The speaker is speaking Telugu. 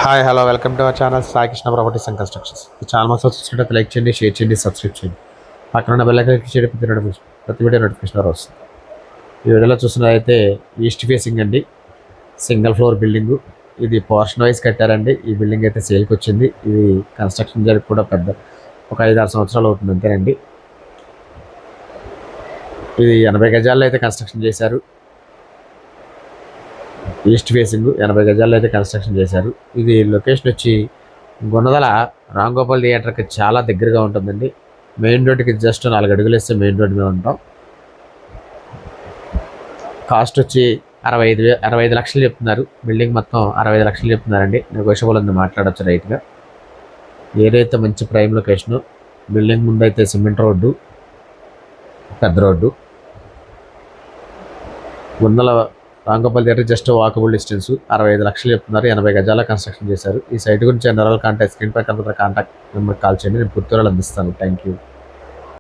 Hi hello welcome to our channel Sai Krishna properties and constructions. ఈ ఛానల్ మొత్తం చూసినట్టు లైక్ చేయండి, షేర్ చేయండి, సబ్స్క్రైబ్ చేయండి. పక్కన ఉన్న బెల్ ఐకాన్ క్లిక్ చేయండి, ప్రతి వీడియో నోటిఫికేషన్ వస్తుంది. ఈ వీడియోలో చూస్తున్నదైతే ఈస్ట్ ఫేసింగ్ అండి, సింగిల్ ఫ్లోర్ బిల్డింగు. ఇది పోర్షన్ వైజ్ కట్టారండి. ఈ బిల్డింగ్ అయితే సేల్కి వచ్చింది. ఇది కన్స్ట్రక్షన్ జరిగి కూడా ఒక 5-6 సంవత్సరాలు అవుతుంది అంతేనండి. ఇది 80 గజాల్లో అయితే కన్స్ట్రక్షన్ చేశారు. ఈస్ట్ ఫేసింగ్ 80 గజాల్లో అయితే కన్స్ట్రక్షన్ చేశారు. ఇది లొకేషన్ వచ్చి గుణదల రాంగోపాల్ థియేటర్కి చాలా దగ్గరగా ఉంటుందండి. మెయిన్ రోడ్డుకి జస్ట్ 4 అడుగులు వేస్తే మెయిన్ రోడ్డు మీద ఉంటాం. కాస్ట్ వచ్చి 65 లక్షలు చెప్తున్నారు. బిల్డింగ్ మొత్తం 65 లక్షలు చెప్తున్నారండి. నెగోషియబుల్ ఉంది, మాట్లాడచ్చు రైట్గా. ఏదైతే మంచి ప్రైమ్ లొకేషను. బిల్డింగ్ ముందు అయితే సిమెంట్ రోడ్డు, పెద్ద road. Gundala Ramgopal theatre just walkable distance. 65 లక్షలు చెప్తున్నారు. 80 గజాల కన్స్ట్రక్షన్ చేశారు. ఈ సైట్ గురించి జనరల్ కాంటాక్ట్ స్క్రీన్ పై కనబడుతున్న కాంటాక్ట్ నెంబర్కి కాల్ చేయండి. నేను పూర్తి వివరాలు అందిస్తాను. Thank you.